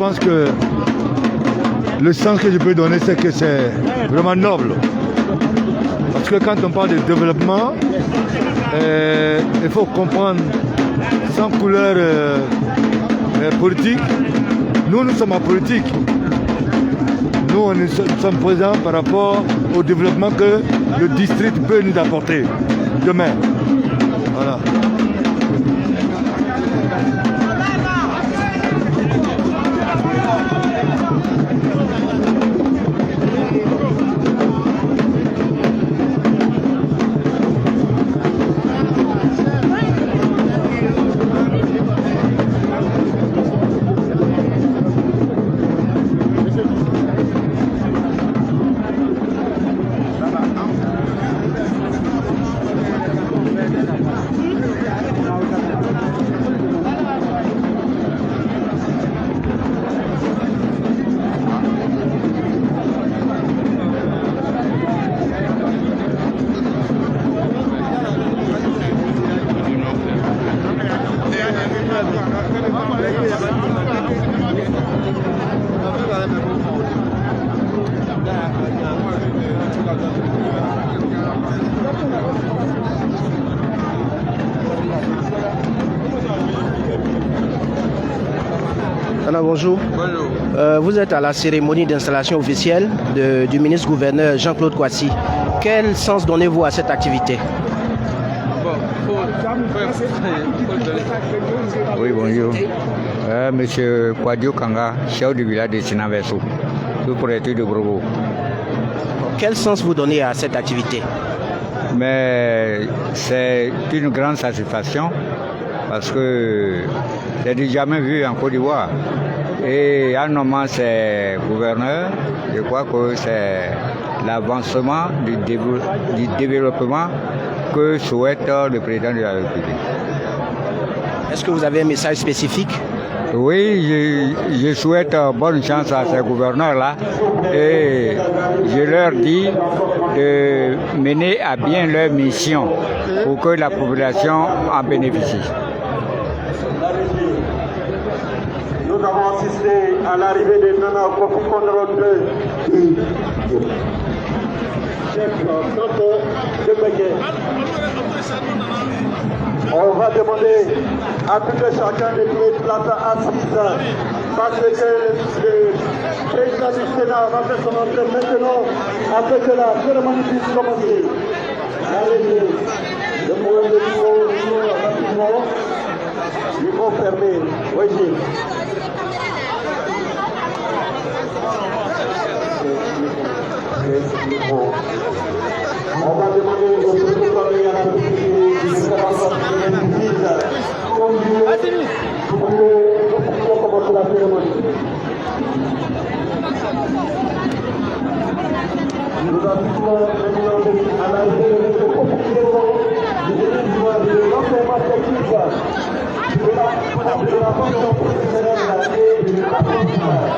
pense que le sens que je peux donner, c'est que c'est vraiment noble. Parce que quand on parle de développement, il faut comprendre sans couleur politique. Nous sommes en politique. Nous sommes présents par rapport au développement que le district peut nous apporter demain. Voilà. Alors bonjour. Bonjour. Vous êtes à la cérémonie d'installation officielle du ministre-gouverneur Jean-Claude Kouassi. Quel sens donnez-vous à cette activité? Oui, bonjour. Monsieur Kwadio Kanga, chef du village de Sinaveso, sous-préfet de Brobo. Quel sens vous donnez à cette activité? Mais c'est une grande satisfaction parce que je n'ai jamais vu en Côte d'Ivoire. Et en nommant ces gouverneurs, je crois que c'est l'avancement du développement que souhaite le président de la République. Est-ce que vous avez un message spécifique? Oui, je souhaite bonne chance à ces gouverneurs-là et je leur dis de mener à bien leur mission pour que la population en bénéficie. Nous avons assisté à l'arrivée de Nana Kofi Kondoro II. On va demander à tout et chacun de mettre place assise parce que le président du Sénat va faire son entrée maintenant afin que la cérémonie puisse commencer. Allez, le moyen de micro rapidement. Micro fermé. Oui, on va demander au secrétaire à la pour commencer la cérémonie. Nous assistons à l'arrivée de l'enseignement technique de la fonction professionnelle et de l'apprentissage.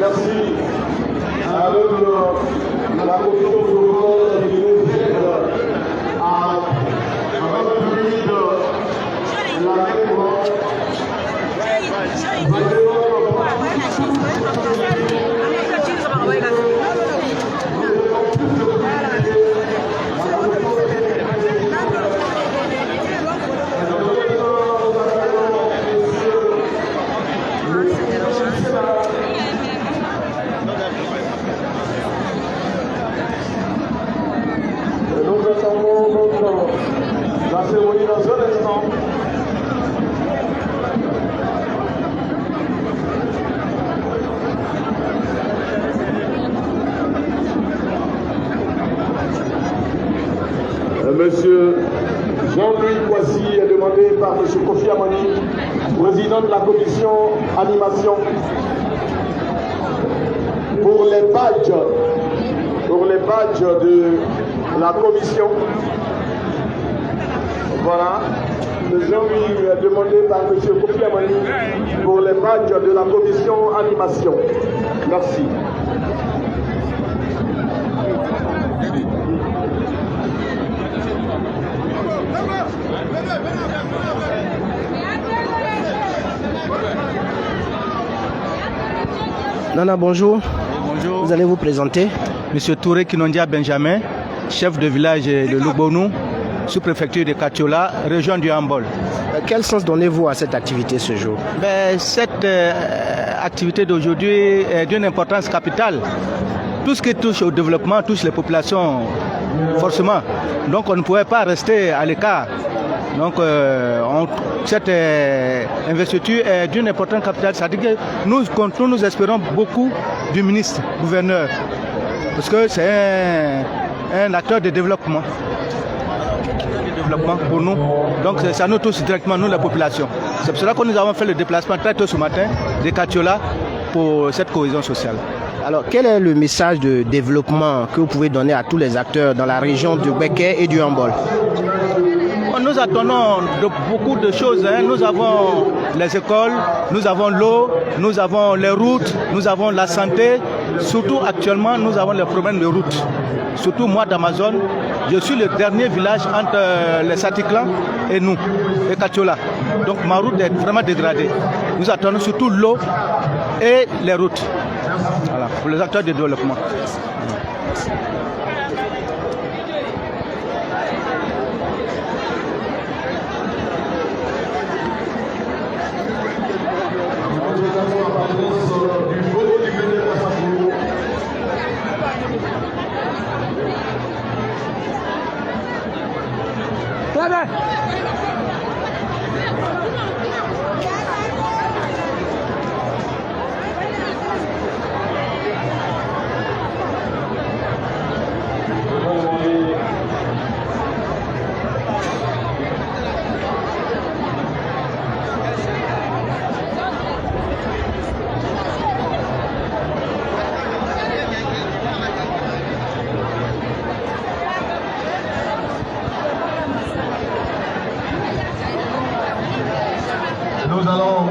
Merci avec la commission de gouvernement et du ministère à la cérémonie dans un instant. Monsieur Jean-Louis Kouassi est demandé par Monsieur Kofi Amani, président de la commission animation, pour les badges de la commission. Voilà. Le Jean-Louis est demandé par M. Kofi Amani pour les badges de la commission animation. Merci. Nana, bonjour. Bonjour. Vous allez vous présenter? Monsieur Touré Kinondia Benjamin, chef de village de Lugbonou, sous-préfecture de Katiola, région du Hambol. Quel sens donnez-vous à cette activité ce jour? Cette activité d'aujourd'hui est d'une importance capitale. Tout ce qui touche au développement touche les populations forcément. Donc on ne pouvait pas rester à l'écart. Donc cette investiture est d'une importance capitale. C'est-à-dire que nous espérons beaucoup du ministre, gouverneur, parce que c'est un acteur de développement. Pour nous. Donc ça nous touche directement, nous, la population. C'est pour cela que nous avons fait le déplacement très tôt ce matin de Katiola pour cette cohésion sociale. Alors, quel est le message de développement que vous pouvez donner à tous les acteurs dans la région du Beké et du Hambol? Nous attendons beaucoup de choses. Nous avons les écoles, nous avons l'eau, nous avons les routes, nous avons la santé. Surtout actuellement, nous avons les problèmes de route. Surtout moi d'Amazon, je suis le dernier village entre les Satiklan et nous, et Katiola. Donc ma route est vraiment dégradée. Nous attendons surtout l'eau et les routes. Voilà, pour les acteurs de développement. Nous allons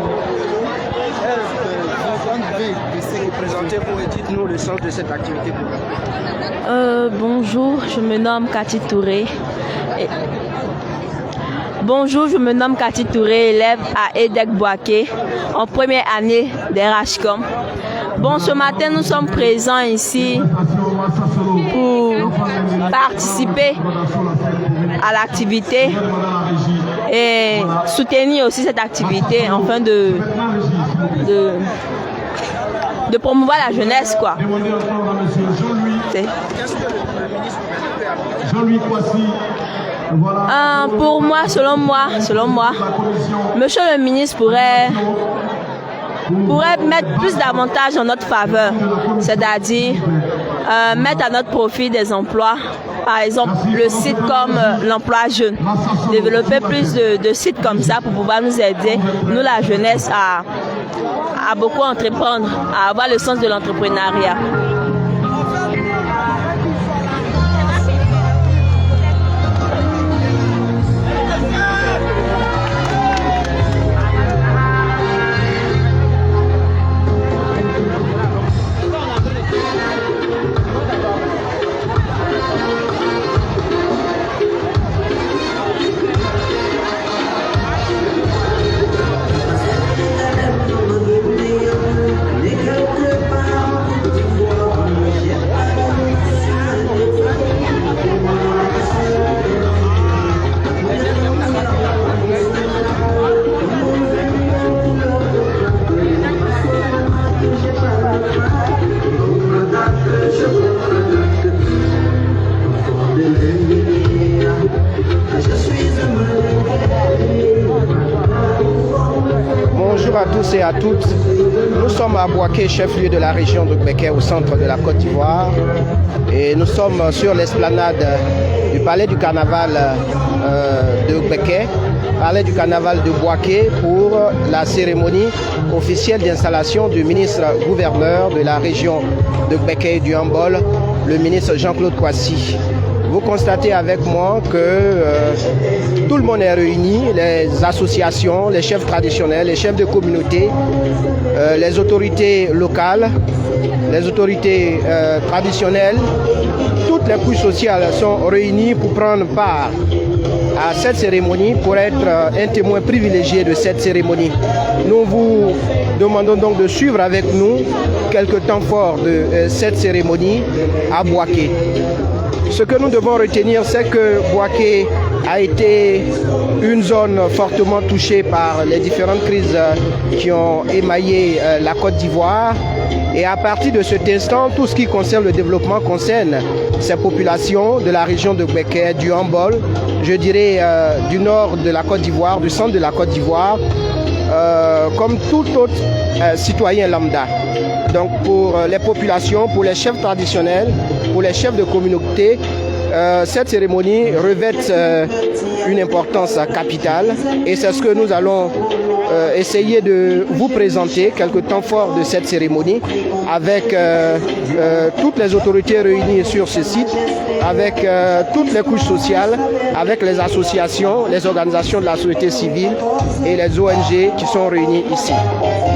Présentez-vous et dites-nous le sens de cette activité. Bonjour, je me nomme Cathy Touré. Bonjour, je me nomme Cathy Touré, élève à EDEC Boaké, en première année d'Erashcom. Bon, ce matin, nous sommes présents ici pour participer à l'activité et soutenir aussi cette activité afin de promouvoir la jeunesse, quoi. Pour moi, selon moi, monsieur le ministre pourrait mettre plus d'avantages en notre faveur, c'est-à-dire mettre à notre profit des emplois, par exemple le site comme l'emploi jeune, développer plus de sites comme ça pour pouvoir nous aider, nous la jeunesse, à beaucoup entreprendre, à avoir le sens de l'entrepreneuriat. Bonjour à tous et à toutes. Nous sommes à Boaké, chef-lieu de la région de Beké, au centre de la Côte d'Ivoire. Et nous sommes sur l'esplanade du palais du carnaval de Beké, palais du carnaval de Boaké, pour la cérémonie officielle d'installation du ministre-gouverneur de la région de Beké et du Hambol, le ministre Jean-Claude Kwasi. Vous constatez avec moi que tout le monde est réuni, les associations, les chefs traditionnels, les chefs de communauté, les autorités locales, les autorités traditionnelles, toutes les couches sociales sont réunies pour prendre part à cette cérémonie pour être un témoin privilégié de cette cérémonie. Nous vous demandons donc de suivre avec nous quelques temps forts de cette cérémonie à Bouaké. Ce que nous devons retenir, c'est que Bouaké a été une zone fortement touchée par les différentes crises qui ont émaillé la Côte d'Ivoire. Et à partir de cet instant, tout ce qui concerne le développement concerne ces populations de la région de Beké, du Hambol, je dirais du nord de la Côte d'Ivoire, du centre de la Côte d'Ivoire, comme tout autre citoyen lambda. Donc pour les populations, pour les chefs traditionnels, pour les chefs de communauté, cette cérémonie revêt une importance capitale et c'est ce que nous allons essayer de vous présenter quelques temps forts de cette cérémonie avec toutes les autorités réunies sur ce site, avec toutes les couches sociales, avec les associations, les organisations de la société civile et les ONG qui sont réunies ici.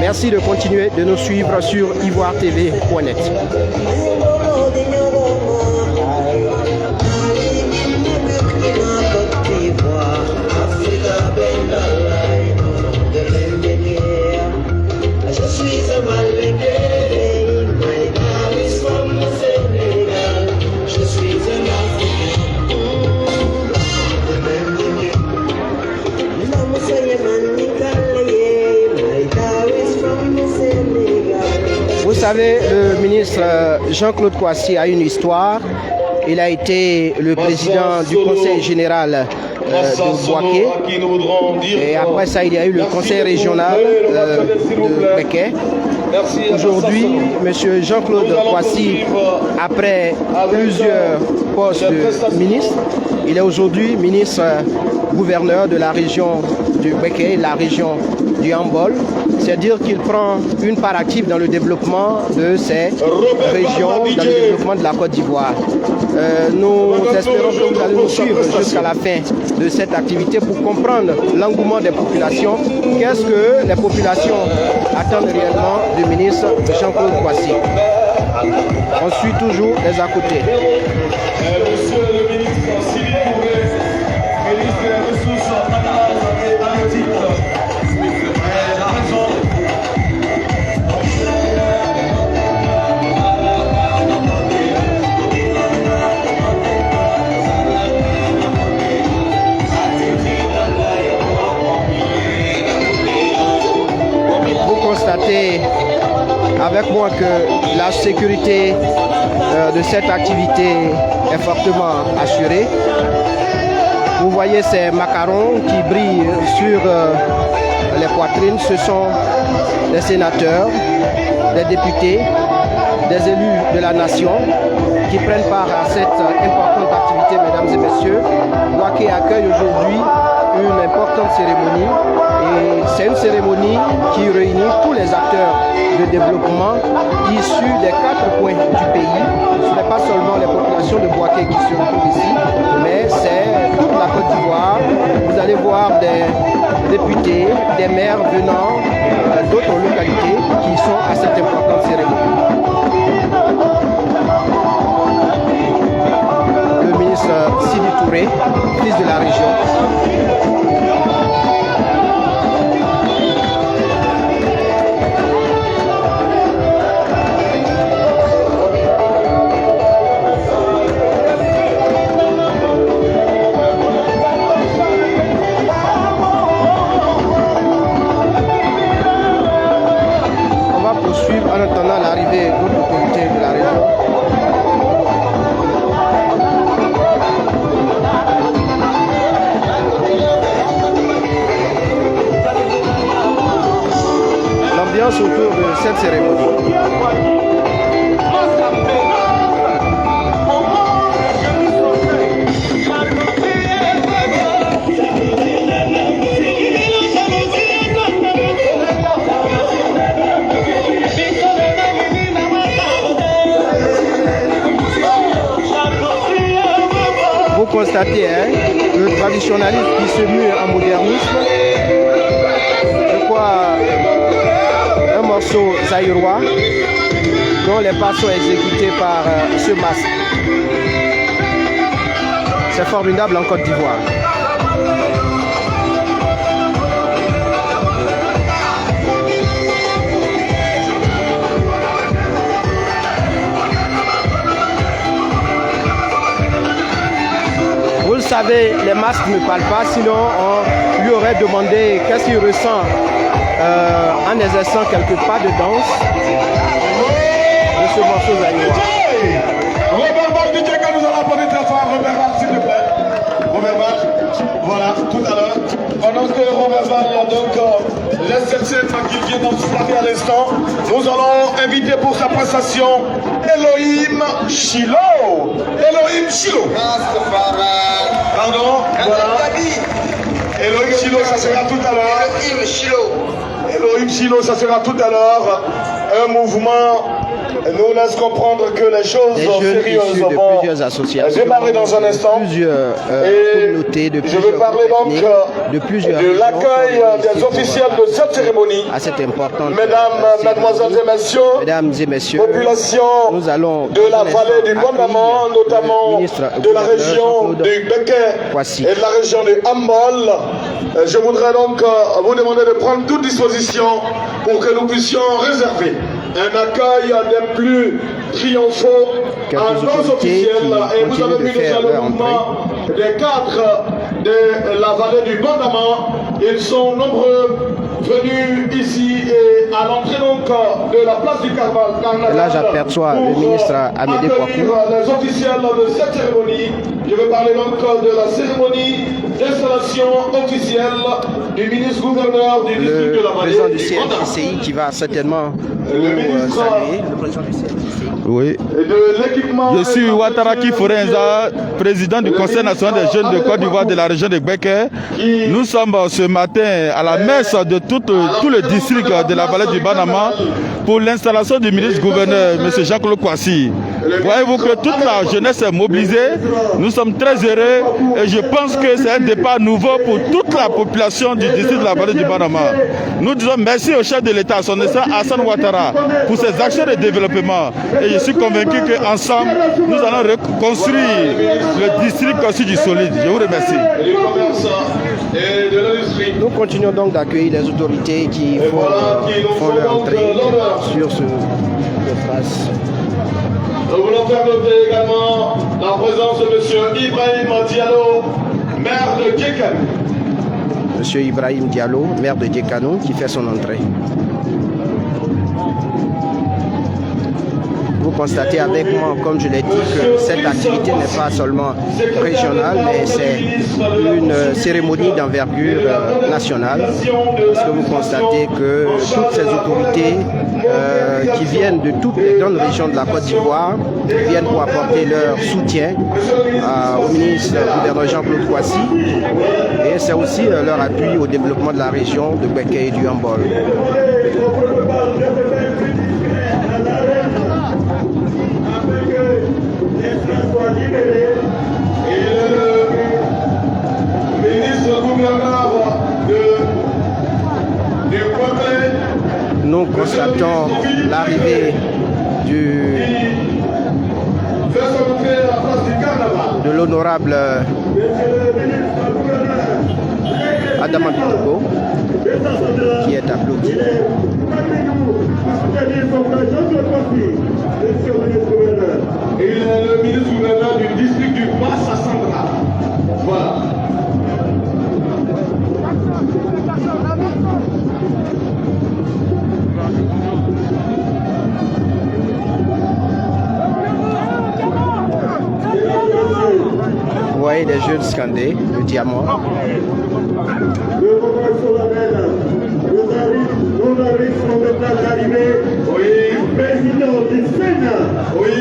Merci de continuer de nous suivre sur ivoiretv.net. Vous savez, le ministre Jean-Claude Kouassi a une histoire. Il a été le président du conseil général de Bouaké. Et après ça, il y a eu le conseil régional de Beké. Aujourd'hui, M. Jean-Claude Kouassi, après plusieurs postes de ministre, il est aujourd'hui ministre gouverneur de la région du Beké, la région du Hambol. C'est-à-dire qu'il prend une part active dans le développement de ces régions, dans le développement de la Côte d'Ivoire. Nous espérons que vous allez nous suivre jusqu'à la fin de cette activité pour comprendre l'engouement des populations. Qu'est-ce que les populations attendent réellement du ministre Jean-Claude Kouassi. On suit toujours les à côté. Monsieur le ministre Sylvie Touré, ministre des Ressources naturelles et halieutiques. Constater avec moi que la sécurité de cette activité est fortement assurée. Vous voyez ces macarons qui brillent sur les poitrines. Ce sont des sénateurs, des députés, des élus de la nation qui prennent part à cette importante activité, mesdames et messieurs. Bouaké accueille aujourd'hui une importante cérémonie et c'est une cérémonie qui réunit tous les acteurs de développement issus des 4 coins du pays. Ce n'est pas seulement les populations de Bouaké qui se retrouvent ici, mais c'est toute la Côte d'Ivoire. Vous allez voir des députés, des maires venant d'autres localités qui sont à cette importante cérémonie. Le ministre Sidi Touré, fils de la région. En attendant l'arrivée d'autres autorités de la région. L'ambiance autour de cette cérémonie. Vous constatez le traditionnalisme qui se mue en modernisme. Je crois un morceau zaïrois dont les pas sont exécutés par ce masque. C'est formidable en Côte d'Ivoire. savez, les masques ne parlent pas, sinon on lui aurait demandé qu'est-ce qu'il ressent en exerçant quelques pas de danse de ce morceau zaïrois. Robert Val, DJ que nous allons apporter très fort. Robert Val, s'il te plaît. Robert Val, voilà, tout à l'heure. Pendant que Robert Val a donc laisse cette scène qui vient d'enflammer à l'instant, nous allons inviter pour sa prestation Elohim Shilo. Elohim Shilo. Pardon, voilà. Elohim Shilo, ça sera tout à l'heure. Elohim Shilo, ça sera tout à l'heure. Un mouvement nous laisse comprendre que les choses sérieuses vont démarrer dans un instant. Et je veux parler donc de l'accueil des officiels de cette cérémonie. Mesdames, Mademoiselles et Messieurs, population de la vallée du Bondamon, notamment de la région du Beké et de la région du Ambol. Je voudrais donc vous demander de prendre toute disposition pour que nous puissions réserver un accueil des plus triomphaux à nos officiels. Et vous avez vu déjà le mouvement des cadres de la vallée du Bondamon. Ils sont nombreux venus ici et à l'entrée donc de la place du Carnaval. Et là j'aperçois le ministre Amédée Kouakou. Les officiels de cette cérémonie. Je vais parler donc de la cérémonie d'installation officielle du ministre-gouverneur du district de la vallée. Le président du CNCCI qui va certainement vous saluer. Le président du CNCCI. Oui. Je suis Ouattaraki Forenza, président du Conseil national des jeunes de Côte d'Ivoire de la région de Beké. Nous sommes ce matin à la messe de tout le district de la vallée du Banama pour l'installation du ministre-gouverneur, M. Jean-Claude Kouassi. Voyez-vous que toute la jeunesse est mobilisée. Nous sommes très heureux et je pense que c'est un départ nouveau pour toute la population du district de la vallée du Banama. Nous disons merci au chef de l'État, son excellence Hassan Ouattara, pour ses actions de développement. Et je suis convaincu qu'ensemble, nous allons reconstruire le district aussi du solide. Je vous remercie. Nous continuons donc d'accueillir les autorités qui font leur entrée sur ce espace. Nous voulons faire noter également la présence de M. Ibrahim Diallo, maire de Djekanou. M. Ibrahim Diallo, maire de Djekanou, qui fait son entrée. Vous constatez avec moi, comme je l'ai dit, que cette activité n'est pas seulement régionale, mais c'est une cérémonie d'envergure nationale. Parce que vous constatez que toutes ces autorités qui viennent de toutes les grandes régions de la Côte d'Ivoire viennent pour apporter leur soutien au ministre gouverneur Jean-Claude Kouassi. Et c'est aussi leur appui au développement de la région de Beké et du Ambol. Nous constatons l'arrivée de l'honorable Adama Bitogo qui est applaudi. Et le ministre-gouverneur du district du Bassa-Sandra. Voilà. Vous voyez les jeunes scander le diamant. Oui, président du Sénat. Oui,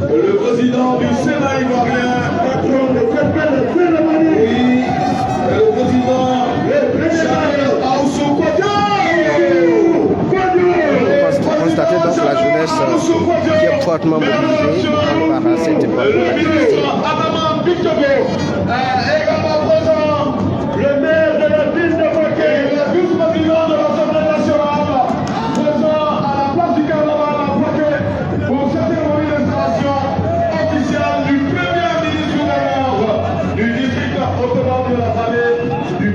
le président du Sénat ivoirien. Patron de cette belle cérémonie. Oui, le président Charles Aoussou Vous constatez donc la jeunesse qui est fortement mobilisée par cette activité. Également présent, le maire de la ville de Beké, le vice-président de l'Assemblée nationale, présent à la place du Carnaval à Beké pour cette cérémonie d'installation officielle du premier ministre-gouverneur du district autonome de la vallée du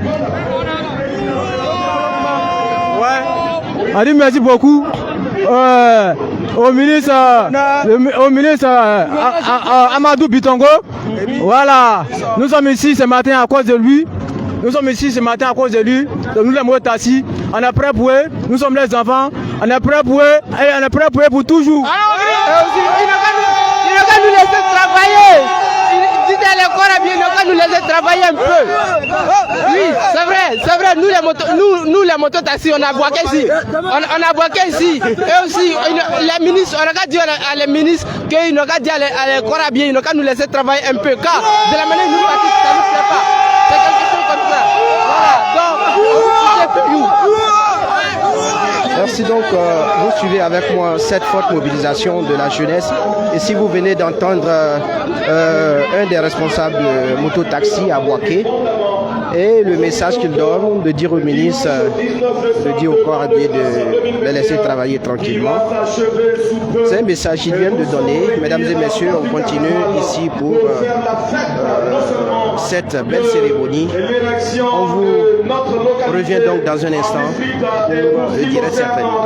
Ouais, Adi, merci beaucoup. au ministre, Amadou Bitongo. Voilà, nous sommes ici ce matin à cause de lui. Donc nous les motards, on est prêts pour eux, nous sommes les enfants, on est prêts pour eux et on est prêts pour eux pour toujours. Il n'a qu'à nous laisser travailler. Il dit à l'école, il n'a qu'à nous laisser travailler un peu. Oui, c'est vrai, nous les mototaxis, on a boqué ici. On a boqué ici. Et aussi, les ministres, on a qu'à dire à les ministres qu'ils n'ont qu'à dire à l'école, ils n'ont qu'à nous laisser travailler un peu. Car de la manière dont nous partons, ça ne nous plaît pas. C'est quelque chose comme ça. Voilà, donc, merci donc, vous suivez avec moi cette forte mobilisation de la jeunesse. Et si vous venez d'entendre un des responsables de moto-taxi à Boaké, et le message qu'il donne, de dire au ministre, de dire au corps habillé de les laisser travailler tranquillement. C'est un message qu'il vient de donner. Mesdames et messieurs, on continue ici pour cette belle cérémonie. On vous revient donc dans un instant pour le direct certainement.